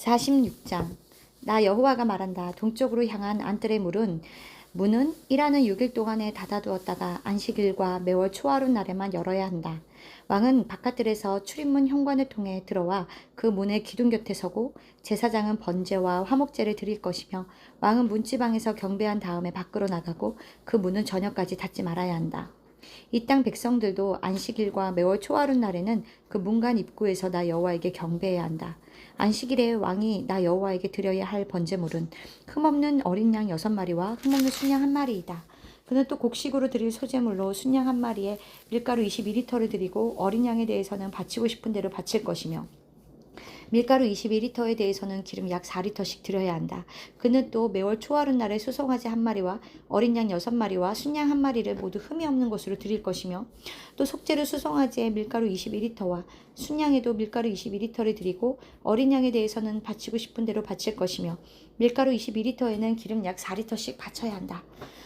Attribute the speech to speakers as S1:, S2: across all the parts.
S1: 46장. 나 여호와가 말한다. 동쪽으로 향한 안뜰의 문은 일하는 6일 동안에 닫아두었다가 안식일과 매월 초하루 날에만 열어야 한다. 왕은 바깥들에서 출입문 현관을 통해 들어와 그 문의 기둥 곁에 서고 제사장은 번제와 화목제를 드릴 것이며 왕은 문지방에서 경배한 다음에 밖으로 나가고 그 문은 저녁까지 닫지 말아야 한다. 이 땅 백성들도 안식일과 매월 초하루 날에는 그 문간 입구에서 나 여호와에게 경배해야 한다. 안식일에 왕이 나 여호와에게 드려야 할 번제물은 흠없는 어린 양 6마리와 흠없는 순양 1마리이다. 그는 또 곡식으로 드릴 소제물로 순양 1마리에 밀가루 22리터를 드리고 어린 양에 대해서는 바치고 싶은 대로 바칠 것이며 밀가루 22리터에 대해서는 기름 약 4리터씩 드려야 한다. 그는 또 매월 초하루 날에 수송아지 1마리와 어린 양 6마리와 순양 1마리를 모두 흠이 없는 것으로 드릴 것이며 또 속죄를 수송아지에 밀가루 22리터와 순양에도 밀가루 22리터를 드리고 어린 양에 대해서는 바치고 싶은 대로 바칠 것이며 밀가루 22리터에는 기름 약 4리터씩 바쳐야 한다.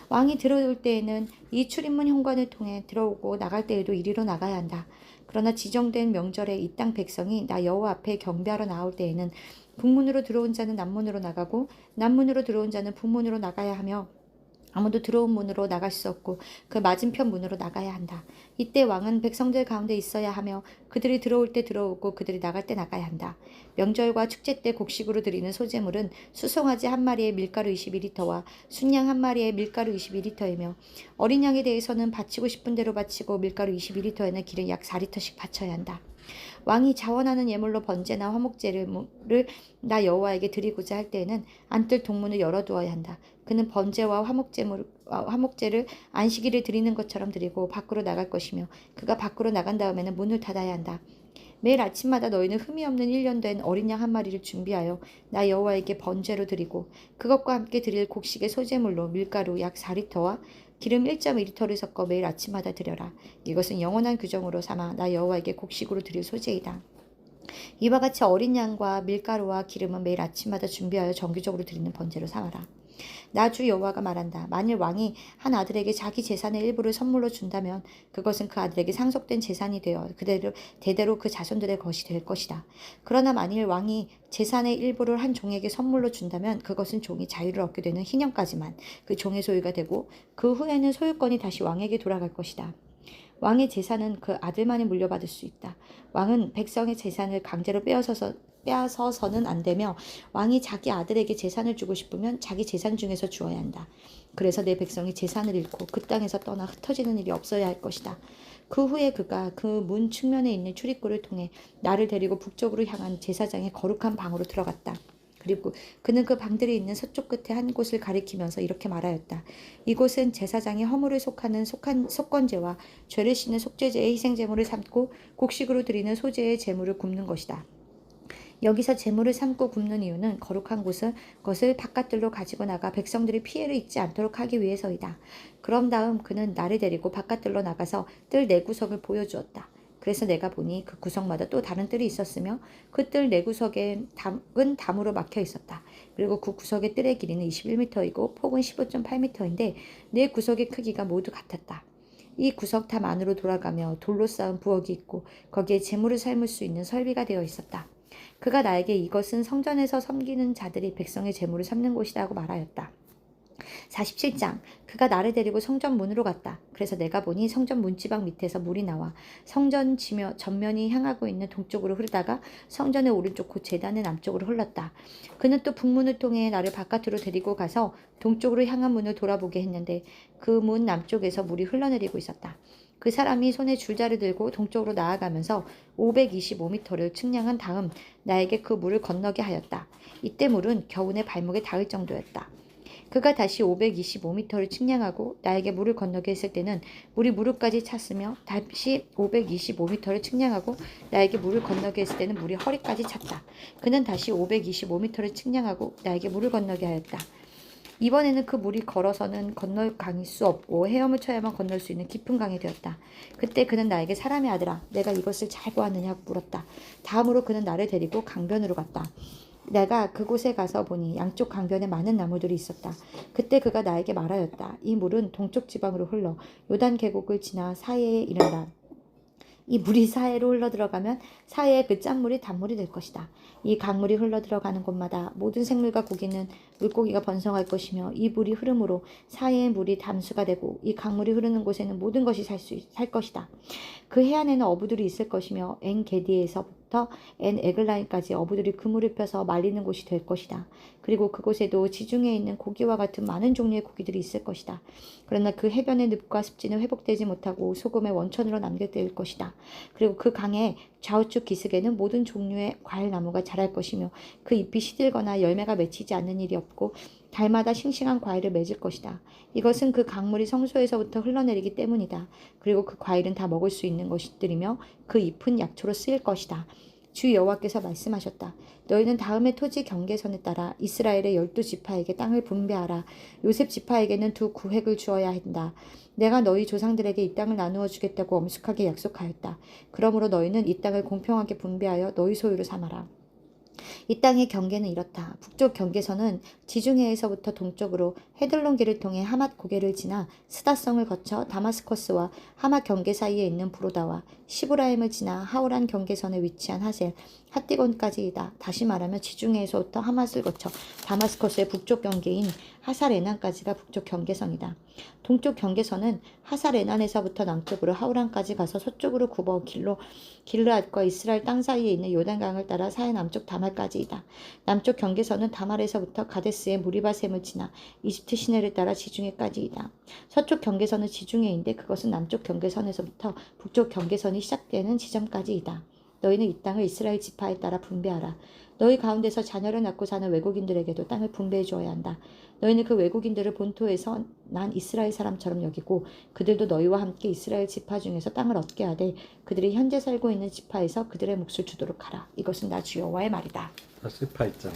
S1: 왕이 들어올 때에는 이 출입문 현관을 통해 들어오고 나갈 때에도 이리로 나가야 한다. 그러나 지정된 명절에 이 땅 백성이 나 여호와 앞에 경배하러 나올 때에는 북문으로 들어온 자는 남문으로 나가고 남문으로 들어온 자는 북문으로 나가야 하며 아무도 들어온 문으로 나갈 수 없고 그 맞은편 문으로 나가야 한다. 이때 왕은 백성들 가운데 있어야 하며 그들이 들어올 때 들어오고 그들이 나갈 때 나가야 한다. 명절과 축제 때 곡식으로 드리는 소제물은 수송아지 1마리에 밀가루 22리터와 순양 1마리에 밀가루 22리터이며 어린 양에 대해서는 바치고 싶은 대로 바치고 밀가루 22리터에는 기름 약 4리터씩 바쳐야 한다. 왕이 자원하는 예물로 번제나 화목제를 나 여호와에게 드리고자 할 때에는 안뜰 동문을 열어두어야 한다. 그는 번제와 화목제를 안식일에 드리는 것처럼 드리고 밖으로 나갈 것이며 그가 밖으로 나간 다음에는 문을 닫아야 한다. 매일 아침마다 너희는 흠이 없는 1년 된 어린 양 1마리를 준비하여 나 여호와에게 번제로 드리고 그것과 함께 드릴 곡식의 소제물로 밀가루 약 4리터와 기름 1.2리터를 섞어 매일 아침마다 드려라. 이것은 영원한 규정으로 삼아 나 여호와에게 곡식으로 드릴 소제이다. 이와 같이 어린 양과 밀가루와 기름은 매일 아침마다 준비하여 정기적으로 드리는 번제로 삼아라. 나 주 여호와가 말한다. 만일 왕이 한 아들에게 자기 재산의 일부를 선물로 준다면 그것은 그 아들에게 상속된 재산이 되어 대대로 그 자손들의 것이 될 것이다. 그러나 만일 왕이 재산의 일부를 한 종에게 선물로 준다면 그것은 종이 자유를 얻게 되는 희년까지만 그 종의 소유가 되고 그 후에는 소유권이 다시 왕에게 돌아갈 것이다. 왕의 재산은 그 아들만이 물려받을 수 있다. 왕은 백성의 재산을 강제로 빼앗아서는 안 되며 왕이 자기 아들에게 재산을 주고 싶으면 자기 재산 중에서 주어야 한다. 그래서 내 백성이 재산을 잃고 그 땅에서 떠나 흩어지는 일이 없어야 할 것이다. 그 후에 그가 그 문 측면에 있는 출입구를 통해 나를 데리고 북쪽으로 향한 제사장의 거룩한 방으로 들어갔다. 그리고 그는 그 방들이 있는 서쪽 끝에 한 곳을 가리키면서 이렇게 말하였다. 이곳은 제사장의 허물을 속하는 속건제와 죄를 씻는 속죄제의 희생제물을 삼고 곡식으로 드리는 소제의 제물을 굽는 것이다. 여기서 제물을 삶고 굽는 이유는 거룩한 것을 바깥들로 가지고 나가 백성들이 피해를 입지 않도록 하기 위해서이다. 그런 다음 그는 나를 데리고 바깥들로 나가서 뜰 4구석을 보여주었다. 그래서 내가 보니 그 구석마다 또 다른 뜰이 있었으며 그 뜰 4구석은 담으로 막혀 있었다. 그리고 그 구석의 뜰의 길이는 21m이고 폭은 15.8m인데 4구석의 크기가 모두 같았다. 이 구석 담 안으로 돌아가며 돌로 쌓은 부엌이 있고 거기에 제물을 삶을 수 있는 설비가 되어 있었다. 그가 나에게 이것은 성전에서 섬기는 자들이 백성의 제물을 삶는 곳이다 하고 말하였다. 47장. 그가 나를 데리고 성전 문으로 갔다. 그래서 내가 보니 성전 문지방 밑에서 물이 나와 성전 전면이 향하고 있는 동쪽으로 흐르다가 성전의 오른쪽 곧 제단의 남쪽으로 흘렀다. 그는 또 북문을 통해 나를 바깥으로 데리고 가서 동쪽으로 향한 문을 돌아보게 했는데 그 문 남쪽에서 물이 흘러내리고 있었다. 그 사람이 손에 줄자를 들고 동쪽으로 나아가면서 525m를 측량한 다음 나에게 그 물을 건너게 하였다. 이때 물은 겨우내 발목에 닿을 정도였다. 그가 다시 525m를 측량하고 나에게 물을 건너게 했을 때는 물이 무릎까지 찼으며 다시 525m를 측량하고 나에게 물을 건너게 했을 때는 물이 허리까지 찼다. 그는 다시 525m를 측량하고 나에게 물을 건너게 하였다. 이번에는 그 물이 걸어서는 건널 강일 수 없고 헤엄을 쳐야만 건널 수 있는 깊은 강이 되었다. 그때 그는 나에게 사람의 아들아, 내가 이것을 잘 보았느냐 물었다. 다음으로 그는 나를 데리고 강변으로 갔다. 내가 그곳에 가서 보니 양쪽 강변에 많은 나무들이 있었다. 그때 그가 나에게 말하였다. 이 물은 동쪽 지방으로 흘러 요단 계곡을 지나 사해에 이른다. 이 물이 사해로 흘러들어가면 사해의 그 짠물이 단물이 될 것이다. 이 강물이 흘러들어가는 곳마다 모든 생물과 고기는 물고기가 번성할 것이며 이 물이 흐름으로 사해의 물이 담수가 되고 이 강물이 흐르는 곳에는 모든 것이 살 것이다. 그 해안에는 어부들이 있을 것이며 엔게디에서부터 엔에글라인까지 어부들이 그물을 펴서 말리는 곳이 될 것이다. 그리고 그곳에도 지중해에 있는 고기와 같은 많은 종류의 고기들이 있을 것이다. 그러나 그 해변의 늪과 습지는 회복되지 못하고 소금의 원천으로 남겨질 것이다. 그리고 그 강의 좌우측 기슭에는 모든 종류의 과일나무가 자랄 것이며 그 잎이 시들거나 열매가 맺히지 않는 일이 없고 달마다 싱싱한 과일을 맺을 것이다. 이것은 그 강물이 성소에서부터 흘러내리기 때문이다. 그리고 그 과일은 다 먹을 수 있는 것들이며 그 잎은 약초로 쓰일 것이다. 주 여호와께서 말씀하셨다. 너희는 다음의 토지 경계선에 따라 이스라엘의 12지파에게 땅을 분배하라. 요셉 지파에게는 두 구획을 주어야 한다. 내가 너희 조상들에게 이 땅을 나누어 주겠다고 엄숙하게 약속하였다. 그러므로 너희는 이 땅을 공평하게 분배하여 너희 소유로 삼아라. 이 땅의 경계는 이렇다. 북쪽 경계선은 지중해에서부터 동쪽으로 헤들론길을 통해 하맛 고개를 지나 스다성을 거쳐 다마스커스와 하맛 경계 사이에 있는 브로다와 시브라임을 지나 하우란 경계선에 위치한 하셀, 핫디곤까지이다. 다시 말하면 지중해에서부터 하맛을 거쳐 다마스커스의 북쪽 경계인 하살에난까지가 북쪽 경계선이다. 동쪽 경계선은 하살에난에서부터 남쪽으로 하우란까지 가서 서쪽으로 굽어 길르앗과 이스라엘 땅 사이에 있는 요단강을 따라 사해 남쪽 다말까지이다. 남쪽 경계선은 다말에서부터 가데스의 무리바셈을 지나 이집트 시내를 따라 지중해까지이다. 서쪽 경계선은 지중해인데 그것은 남쪽 경계선에서부터 북쪽 경계선이 시작되는 지점까지이다. 너희는 이 땅을 이스라엘 지파에 따라 분배하라. 너희 가운데서 자녀를 낳고 사는 외국인들에게도 땅을 분배해 주어야 한다. 너희는 그 외국인들을 본토에서 난 이스라엘 사람처럼 여기고 그들도 너희와 함께 이스라엘 지파 중에서 땅을 얻게 하되 그들이 현재 살고 있는 지파에서 그들의 몫을 주도록 하라. 이것은 나 주 여호와의 말이다.
S2: 48장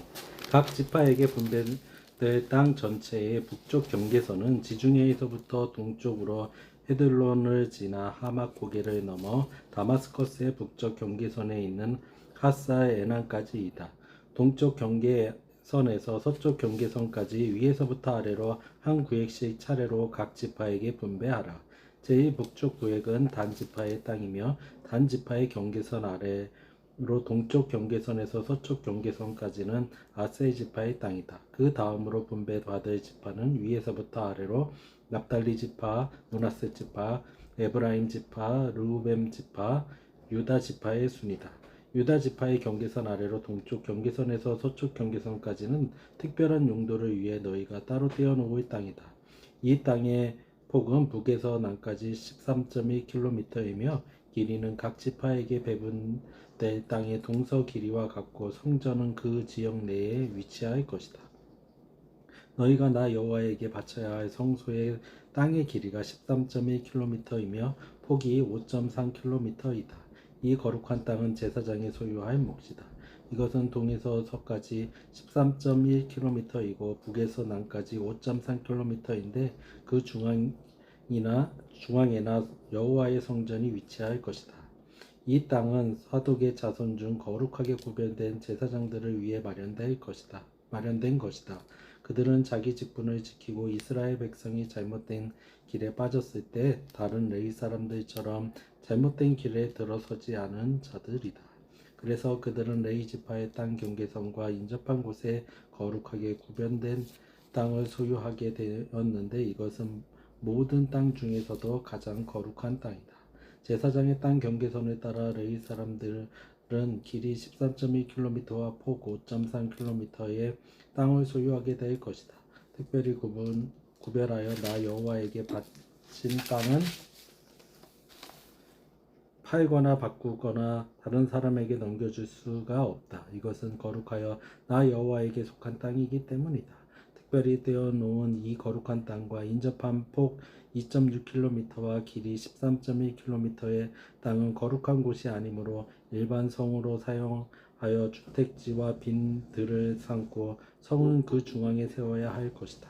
S2: 각 지파에게 분배될 땅 전체의 북쪽 경계선은 지중해에서부터 동쪽으로 헤들론을 지나 하맛 고개를 넘어 다마스커스의 북쪽 경계선에 있는 하사 에난까지이다. 동쪽 경계선에서 서쪽 경계선까지 위에서부터 아래로 한 구획씩 차례로 각 지파에게 분배하라. 제2북쪽 구획은 단 지파의 땅이며 단 지파의 경계선 아래로 동쪽 경계선에서 서쪽 경계선까지는 아세 지파의 땅이다. 그 다음으로 분배받을 지파는 위에서부터 아래로 납달리 지파, 므낫세 지파, 에브라임 지파, 르우벤 지파, 유다 지파의 순이다. 유다 지파의 경계선 아래로 동쪽 경계선에서 서쪽 경계선까지는 특별한 용도를 위해 너희가 따로 떼어놓을 땅이다. 이 땅의 폭은 북에서 남까지 13.1km이며 길이는 각 지파에게 배분될 땅의 동서 길이와 같고 성전은 그 지역 내에 위치할 것이다. 너희가 나 여호와에게 바쳐야 할 성소의 땅의 길이가 13.1km이며 폭이 5.3km이다. 이 거룩한 땅은 제사장이 소유할 몫이다. 이것은 동에서 서까지 13.1km이고 북에서 남까지 5.3km인데 그 중앙에나 여호와의 성전이 위치할 것이다. 이 땅은 사독의 자손 중 거룩하게 구별된 제사장들을 위해 마련된 것이다. 그들은 자기 직분을 지키고 이스라엘 백성이 잘못된 길에 빠졌을 때 다른 레위 사람들처럼 잘못된 길에 들어서지 않은 자들이다. 그래서 그들은 레위 지파의 땅 경계선과 인접한 곳에 거룩하게 구별된 땅을 소유하게 되었는데 이것은 모든 땅 중에서도 가장 거룩한 땅이다. 제사장의 땅 경계선을 따라 레위 사람들은 길이 13.1km와 폭 5.3km의 땅을 소유하게 될 것이다. 특별히 구별하여 나 여호와에게 바친 땅은 팔거나 바꾸거나 다른 사람에게 넘겨줄 수가 없다. 이것은 거룩하여 나 여호와에게 속한 땅이기 때문이다. 특별히 떼어놓은 이 거룩한 땅과 인접한 폭 2.6km와 길이 13.1km의 땅은 거룩한 곳이 아니므로 일반 성으로 사용하여 주택지와 빈 들을 삼고 성은 그 중앙에 세워야 할 것이다.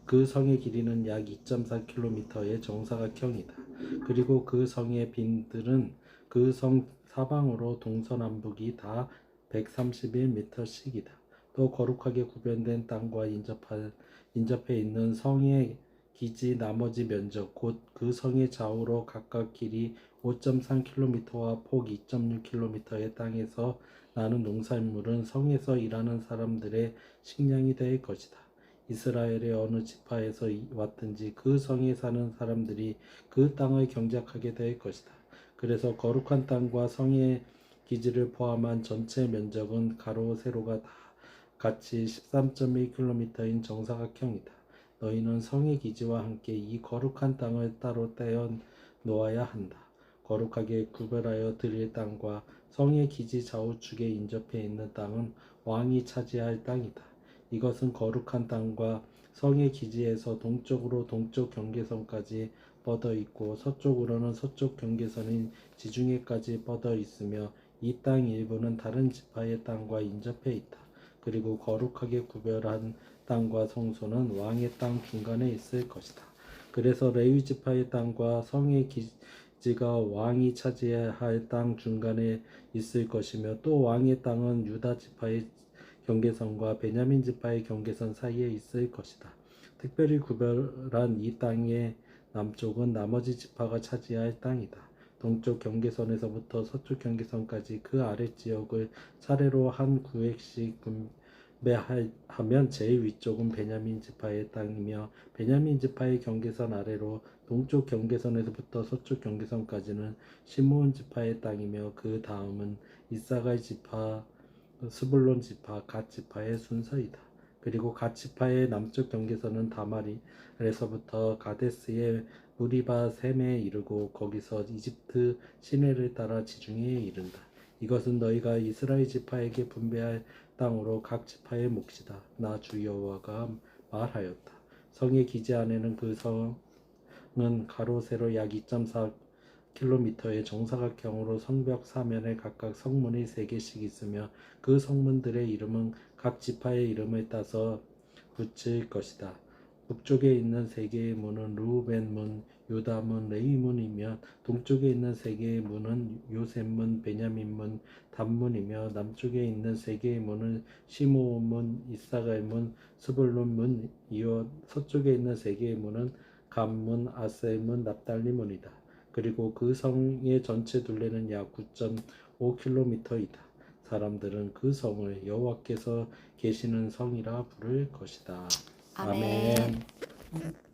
S2: 그 성의 길이는 약 2.4km의 정사각형이다. 그리고 그 성의 빈들은 그 성 사방으로 동서남북이 다 131m씩이다. 또 거룩하게 구별된 땅과 인접해 있는 성의 기지 나머지 면적 곧 그 성의 좌우로 각각 길이 5.3km와 폭 2.6km의 땅에서 나는 농산물은 성에서 일하는 사람들의 식량이 될 것이다. 이스라엘의 어느 지파에서 왔든지 그 성에 사는 사람들이 그 땅을 경작하게 될 것이다. 그래서 거룩한 땅과 성의 기지를 포함한 전체 면적은 가로 세로가 다 같이 13.1km인 정사각형이다. 너희는 성의 기지와 함께 이 거룩한 땅을 따로 떼어 놓아야 한다. 거룩하게 구별하여 드릴 땅과 성의 기지 좌우측에 인접해 있는 땅은 왕이 차지할 땅이다. 이것은 거룩한 땅과 성의 기지에서 동쪽으로 동쪽 경계선까지 뻗어 있고 서쪽으로는 서쪽 경계선인 지중해까지 뻗어 있으며 이 땅 일부는 다른 지파의 땅과 인접해 있다. 그리고 거룩하게 구별한 땅과 성소는 왕의 땅 중간에 있을 것이다. 그래서 레위 지파의 땅과 성의 기지가 왕이 차지할 땅 중간에 있을 것이며 또 왕의 땅은 유다 지파의 경계선과 베냐민 지파의 경계선 사이에 있을 것이다. 특별히 구별한 이 땅의 남쪽은 나머지 지파가 차지할 땅이다. 동쪽 경계선에서부터 서쪽 경계선까지 그 아래 지역을 차례로 한 구획씩 분배하면 제일 위쪽은 베냐민 지파의 땅이며 베냐민 지파의 경계선 아래로 동쪽 경계선에서부터 서쪽 경계선까지는 시므온 지파의 땅이며 그 다음은 이사갈 지파, 스불론 지파, 갓 지파의 순서이다. 그리고 갓 지파의 남쪽 경계선은 다말에서부터 가데스의 무리바 셈에 이르고 거기서 이집트 시내를 따라 지중해에 이른다. 이것은 너희가 이스라엘 지파에게 분배할 땅으로 각 지파의 몫이다. 나 주 여호와가 말하였다. 성의 기지 안에는 그 성은 가로 세로 약 2.4km의 정사각형으로 성벽 사면에 각각 성문이 3개씩 있으며 그 성문들의 이름은 각 지파의 이름을 따서 붙일 것이다. 북쪽에 있는 3개의 문은 르우벤 문, 유다 문, 레위 문이며 동쪽에 있는 3개의 문은 요셉 문, 베냐민 문, 단 문이며 남쪽에 있는 3개의 문은 시므온 문, 이사갈 문, 스불론 문이요 서쪽에 있는 3개의 문은 갓 문, 아셀 문, 납달리 문이다. 그리고 그 성의 전체 둘레는 약 9.5km이다. 사람들은 그 성을 여호와께서 계시는 성이라 부를 것이다.
S1: 아멘.
S2: 아멘.